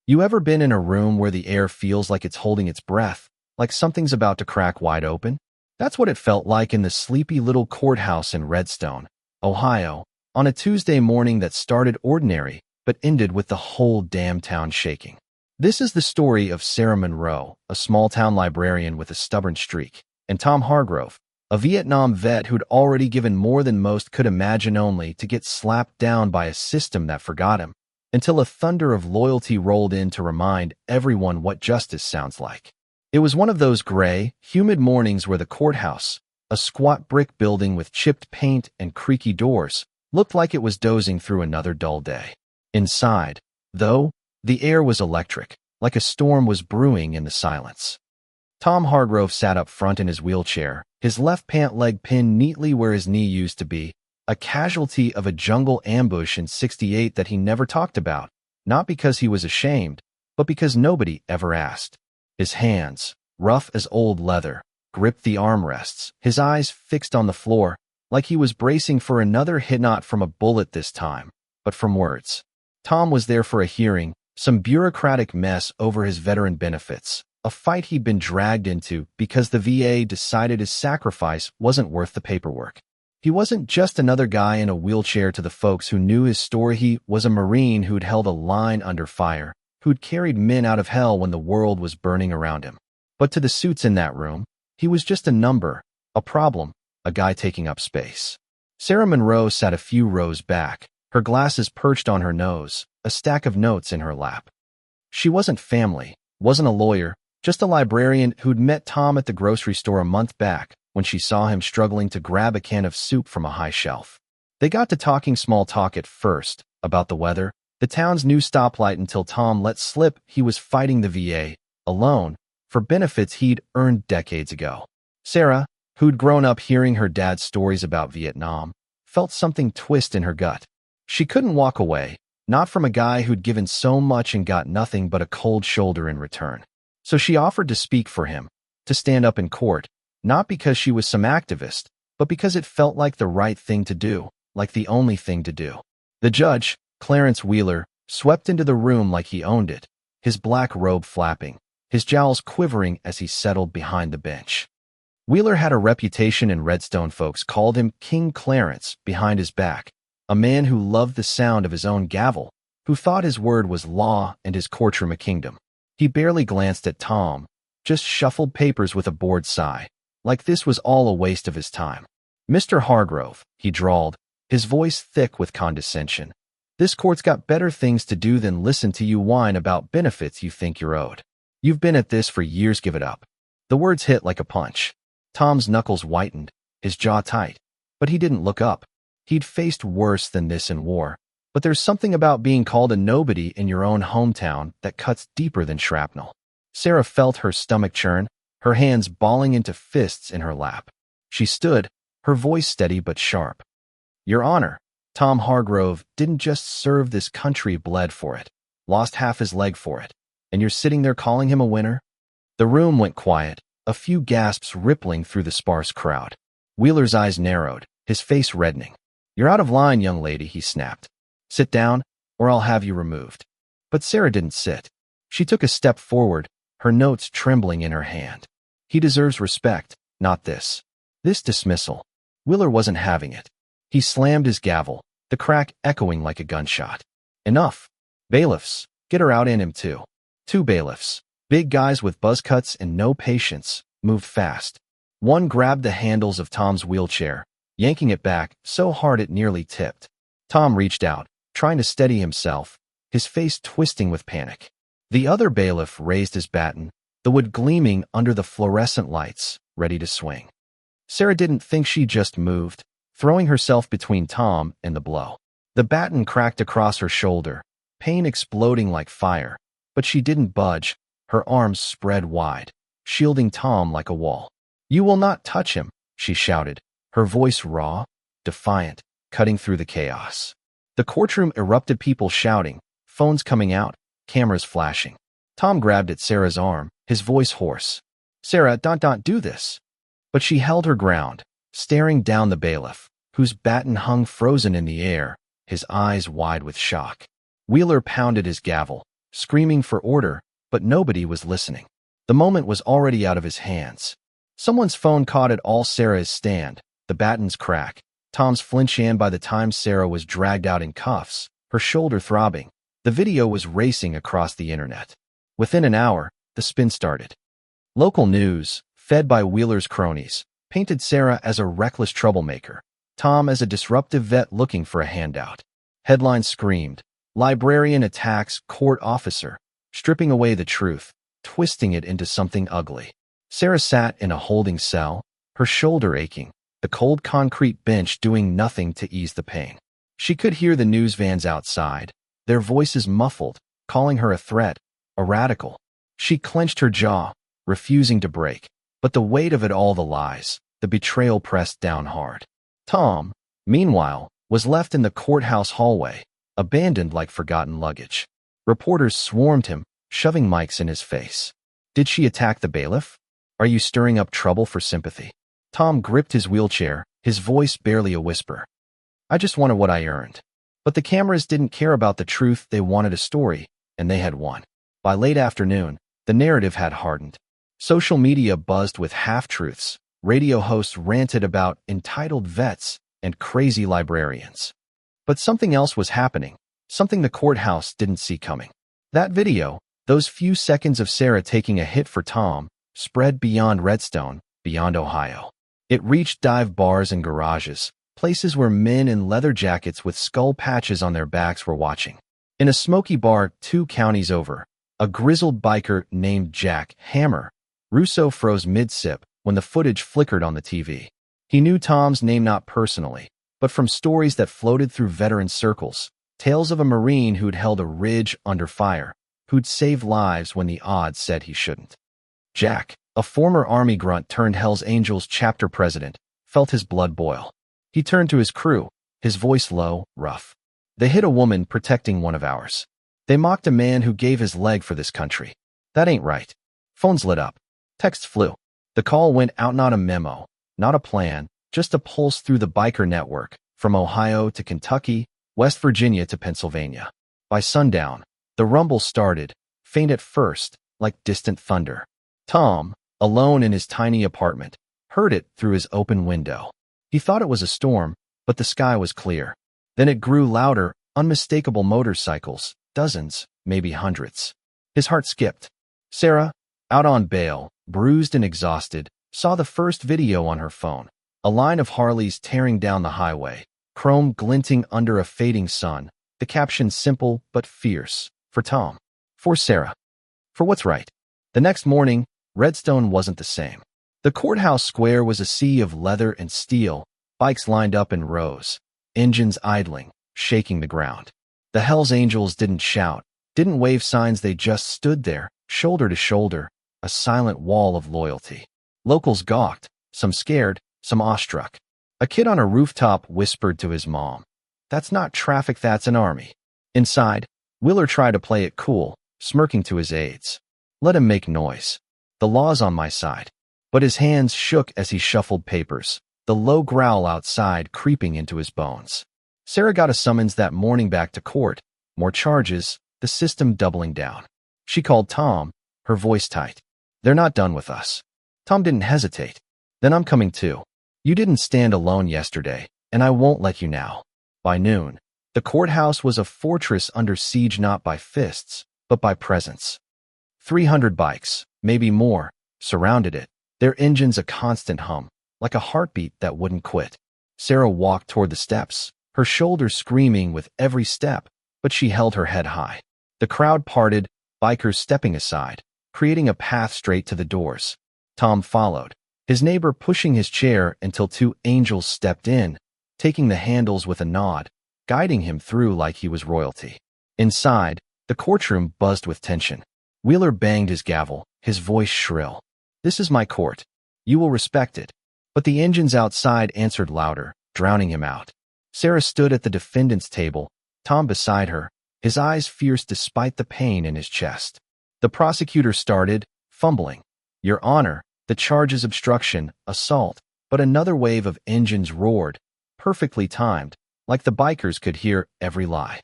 You ever been in a room where the air feels like it's holding its breath, like something's about to crack wide open? That's what it felt like in the sleepy little courthouse in Redstone, Ohio, on a Tuesday morning that started ordinary but ended with the whole damn town shaking. This is the story of Sarah Monroe, a small-town librarian with a stubborn streak, and Tom Hargrove, a Vietnam vet who'd already given more than most could imagine only to get slapped down by a system that forgot him, until a thunder of loyalty rolled in to remind everyone what justice sounds like. It was one of those gray, humid mornings where the courthouse, a squat brick building with chipped paint and creaky doors, looked like it was dozing through another dull day. Inside, though, the air was electric, like a storm was brewing in the silence. Tom Hargrove sat up front in his wheelchair, his left pant leg pinned neatly where his knee used to be, a casualty of a jungle ambush in '68 that he never talked about, not because he was ashamed, but because nobody ever asked. His hands, rough as old leather, gripped the armrests, his eyes fixed on the floor, like he was bracing for another hit not from a bullet this time, but from words. Tom was there for a hearing, some bureaucratic mess over his veteran benefits, a fight he'd been dragged into because the VA decided his sacrifice wasn't worth the paperwork. He wasn't just another guy in a wheelchair to the folks who knew his story. He was a Marine who'd held a line under fire, who'd carried men out of hell when the world was burning around him. But to the suits in that room, he was just a number, a problem, a guy taking up space. Sarah Monroe sat a few rows back, her glasses perched on her nose, a stack of notes in her lap. She wasn't family, wasn't a lawyer, just a librarian who'd met Tom at the grocery store a month back when she saw him struggling to grab a can of soup from a high shelf. They got to talking small talk at first, about the weather, the town's new stoplight, until Tom let slip he was fighting the VA, alone, for benefits he'd earned decades ago. Sarah, who'd grown up hearing her dad's stories about Vietnam, felt something twist in her gut. She couldn't walk away, not from a guy who'd given so much and got nothing but a cold shoulder in return. So she offered to speak for him, to stand up in court, not because she was some activist, but because it felt like the right thing to do, like the only thing to do. The judge, Clarence Wheeler, swept into the room like he owned it, his black robe flapping, his jowls quivering as he settled behind the bench. Wheeler had a reputation, and Redstone folks called him King Clarence behind his back, a man who loved the sound of his own gavel, who thought his word was law and his courtroom a kingdom. He barely glanced at Tom, just shuffled papers with a bored sigh, like this was all a waste of his time. "Mr. Hargrove," he drawled, his voice thick with condescension, "this court's got better things to do than listen to you whine about benefits you think you're owed. You've been at this for years, give it up." The words hit like a punch. Tom's knuckles whitened, his jaw tight, but he didn't look up. He'd faced worse than this in war, but there's something about being called a nobody in your own hometown that cuts deeper than shrapnel. Sarah felt her stomach churn, her hands balling into fists in her lap. She stood, her voice steady but sharp. "Your Honor, Tom Hargrove didn't just serve this country, bled for it, lost half his leg for it, and you're sitting there calling him a winner?" The room went quiet, a few gasps rippling through the sparse crowd. Wheeler's eyes narrowed, his face reddening. "You're out of line, young lady," he snapped. "Sit down, or I'll have you removed." But Sarah didn't sit. She took a step forward, her notes trembling in her hand. He deserves respect, not this. This dismissal. Wheeler wasn't having it. He slammed his gavel, the crack echoing like a gunshot. "Enough. Bailiffs, get her out in him too." 2 bailiffs, big guys with buzz cuts and no patience, moved fast. One grabbed the handles of Tom's wheelchair, yanking it back so hard it nearly tipped. Tom reached out, trying to steady himself, his face twisting with panic. The other bailiff raised his baton, the wood gleaming under the fluorescent lights, ready to swing. Sarah didn't think she just moved, throwing herself between Tom and the blow. The baton cracked across her shoulder, pain exploding like fire, but she didn't budge, her arms spread wide, shielding Tom like a wall. "You will not touch him," she shouted, her voice raw, defiant, cutting through the chaos. The courtroom erupted, people shouting, phones coming out, cameras flashing. Tom grabbed at Sarah's arm, his voice hoarse. "Sarah, don't do this." But she held her ground, staring down the bailiff, whose baton hung frozen in the air, his eyes wide with shock. Wheeler pounded his gavel, screaming for order, but nobody was listening. The moment was already out of his hands. Someone's phone caught it all. Sarah's stand, the battens crack, Tom's flinch, and by the time Sarah was dragged out in cuffs, her shoulder throbbing, the video was racing across the internet. Within an hour, the spin started. Local news, fed by Wheeler's cronies, painted Sarah as a reckless troublemaker, Tom as a disruptive vet looking for a handout. Headlines screamed, "Librarian attacks court officer," stripping away the truth, twisting it into something ugly. Sarah sat in a holding cell, her shoulder aching, the cold concrete bench doing nothing to ease the pain. She could hear the news vans outside, their voices muffled, calling her a threat, a radical. She clenched her jaw, refusing to break, but the weight of it all, the lies, the betrayal, pressed down hard. Tom, meanwhile, was left in the courthouse hallway, abandoned like forgotten luggage. Reporters swarmed him, shoving mics in his face. Did she attack the bailiff? Are you stirring up trouble for sympathy? Tom gripped his wheelchair, his voice barely a whisper. I just wanted what I earned. But the cameras didn't care about the truth. They wanted a story, and they had won. By late afternoon, the narrative had hardened. Social media buzzed with half-truths. Radio hosts ranted about entitled vets and crazy librarians. But something else was happening, something the courthouse didn't see coming. That video, those few seconds of Sarah taking a hit for Tom, spread beyond Redstone, beyond Ohio. It reached dive bars and garages, places where men in leather jackets with skull patches on their backs were watching. In a smoky bar 2 counties over, a grizzled biker named Jack Hammer Russo froze mid-sip when the footage flickered on the TV. He knew Tom's name not personally, but from stories that floated through veteran circles, tales of a Marine who'd held a ridge under fire, who'd saved lives when the odds said he shouldn't. Jack, a former Army grunt turned Hells Angels chapter president, felt his blood boil. He turned to his crew, his voice low, rough. They hit a woman protecting one of ours. They mocked a man who gave his leg for this country. That ain't right. Phones lit up. Texts flew. The call went out, not a memo, not a plan, just a pulse through the biker network, from Ohio to Kentucky, West Virginia to Pennsylvania. By sundown, the rumble started, faint at first, like distant thunder. Tom, alone in his tiny apartment, heard it through his open window. He thought it was a storm, but the sky was clear. Then it grew louder, unmistakable motorcycles, dozens, maybe hundreds. His heart skipped. Sarah, out on bail, bruised and exhausted, saw the first video on her phone. A line of Harleys tearing down the highway, chrome glinting under a fading sun, the caption simple but fierce. For Tom. For Sarah. For what's right. The next morning, Redstone wasn't the same. The courthouse square was a sea of leather and steel, bikes lined up in rows, engines idling, shaking the ground. The Hells Angels didn't shout, didn't wave signs, they just stood there, shoulder to shoulder, a silent wall of loyalty. Locals gawked, some scared, some awestruck. A kid on a rooftop whispered to his mom, "That's not traffic, that's an army." Inside, Wheeler tried to play it cool, smirking to his aides. Let him make noise. The law's on my side. But his hands shook as he shuffled papers, the low growl outside creeping into his bones. Sarah got a summons that morning back to court, more charges, the system doubling down. She called Tom, her voice tight. They're not done with us. Tom didn't hesitate. Then I'm coming too. You didn't stand alone yesterday, and I won't let you now. By noon, the courthouse was a fortress under siege, not by fists, but by presence. 300 bikes, maybe more, surrounded it, their engines a constant hum, like a heartbeat that wouldn't quit. Sarah walked toward the steps, her shoulders screaming with every step, but she held her head high. The crowd parted, bikers stepping aside, creating a path straight to the doors. Tom followed, his neighbor pushing his chair until 2 angels stepped in, taking the handles with a nod, guiding him through like he was royalty. Inside, the courtroom buzzed with tension. Wheeler banged his gavel, his voice shrill. This is my court. You will respect it. But the engines outside answered louder, drowning him out. Sarah stood at the defendant's table, Tom beside her, his eyes fierce despite the pain in his chest. The prosecutor started, fumbling. Your Honor, the charge is obstruction, assault, but another wave of engines roared, perfectly timed, like the bikers could hear every lie.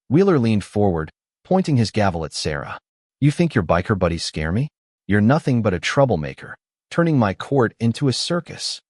Wheeler leaned forward, pointing his gavel at Sarah. You think your biker buddies scare me? You're nothing but a troublemaker, turning my court into a circus.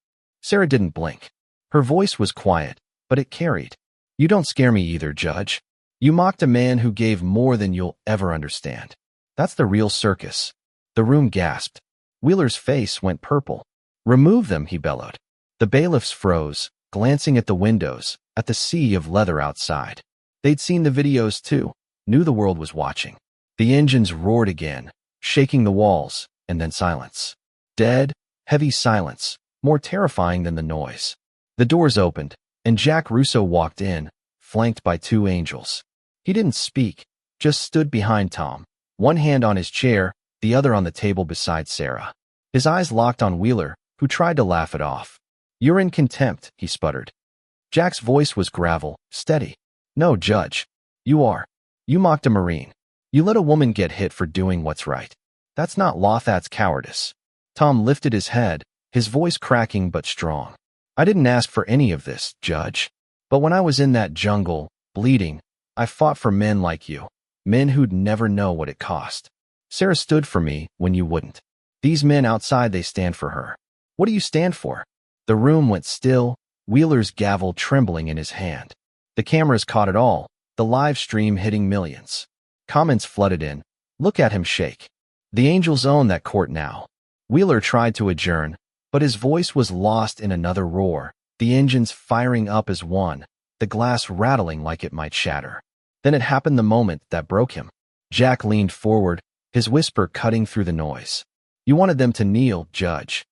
Sarah didn't blink. Her voice was quiet, but it carried. You don't scare me either, Judge. You mocked a man who gave more than you'll ever understand. That's the real circus. The room gasped. Wheeler's face went purple. Remove them, he bellowed. The bailiffs froze, glancing at the windows, at the sea of leather outside. They'd seen the videos too, knew the world was watching. The engines roared again, shaking the walls, and then silence. Dead, heavy silence, more terrifying than the noise. The doors opened, and Jack Russo walked in, flanked by two angels. He didn't speak, just stood behind Tom, one hand on his chair, the other on the table beside Sarah. His eyes locked on Wheeler, who tried to laugh it off. You're in contempt, he sputtered. Jack's voice was gravel, steady. No, Judge. You are. You mocked a Marine. You let a woman get hit for doing what's right. That's not law, that's cowardice. Tom lifted his head, his voice cracking but strong. I didn't ask for any of this, Judge. But when I was in that jungle, bleeding, I fought for men like you. Men who'd never know what it cost. Sarah stood for me when you wouldn't. These men outside, they stand for her. What do you stand for? The room went still, Wheeler's gavel trembling in his hand. The cameras caught it all, the live stream hitting millions. Comments flooded in. Look at him shake. The angels own that court now. Wheeler tried to adjourn, but his voice was lost in another roar, the engines firing up as one, the glass rattling like it might shatter. Then it happened, the moment that broke him. Jack leaned forward, his whisper cutting through the noise. You wanted them to kneel, Judge.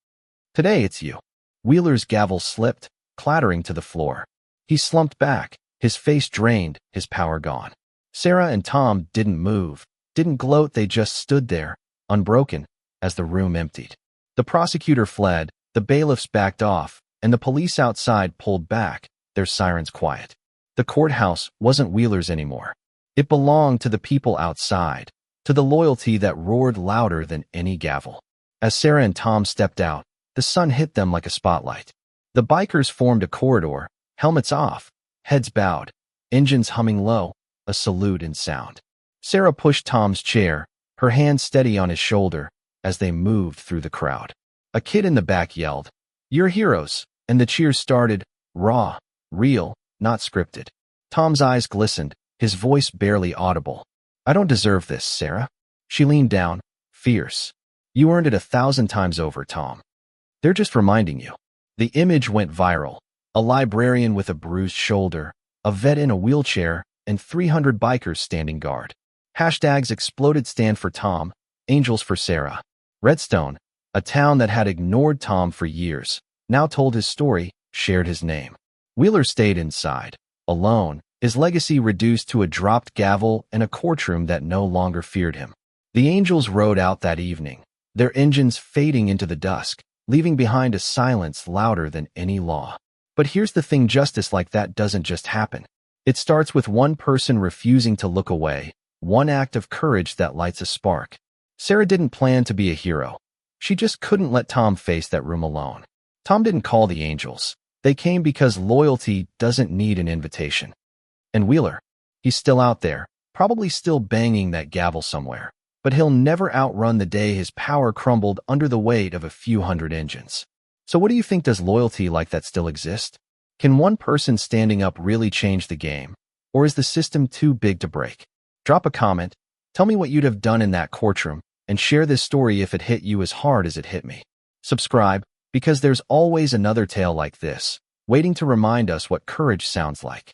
Today it's you. Wheeler's gavel slipped, clattering to the floor. He slumped back, his face drained, his power gone. Sarah and Tom didn't move, didn't gloat, they just stood there, unbroken, as the room emptied. The prosecutor fled, the bailiffs backed off, and the police outside pulled back, their sirens quiet. The courthouse wasn't Wheeler's anymore. It belonged to the people outside, to the loyalty that roared louder than any gavel. As Sarah and Tom stepped out, the sun hit them like a spotlight. The bikers formed a corridor, helmets off, heads bowed, engines humming low, a salute in sound. Sarah pushed Tom's chair, her hand steady on his shoulder, as they moved through the crowd. A kid in the back yelled, "You're heroes," and the cheers started, raw, real, not scripted. Tom's eyes glistened, his voice barely audible. I don't deserve this, Sarah. She leaned down, fierce. You earned it 1,000 times over, Tom. They're just reminding you. The image went viral. A librarian with a bruised shoulder, a vet in a wheelchair, and 300 bikers standing guard. Hashtags exploded. Stand for Tom, angels for Sarah. Redstone, a town that had ignored Tom for years, now told his story, shared his name. Wheeler stayed inside, alone, his legacy reduced to a dropped gavel and a courtroom that no longer feared him. The angels rode out that evening, their engines fading into the dusk, leaving behind a silence louder than any law. But here's the thing, justice like that doesn't just happen. It starts with one person refusing to look away, one act of courage that lights a spark. Sarah didn't plan to be a hero. She just couldn't let Tom face that room alone. Tom didn't call the angels. They came because loyalty doesn't need an invitation. And Wheeler, he's still out there, probably still banging that gavel somewhere. But he'll never outrun the day his power crumbled under the weight of a few hundred engines. So what do you think? Does loyalty like that still exist? Can one person standing up really change the game? Or is the system too big to break? Drop a comment, tell me what you'd have done in that courtroom, and share this story if it hit you as hard as it hit me. Subscribe, because there's always another tale like this, waiting to remind us what courage sounds like.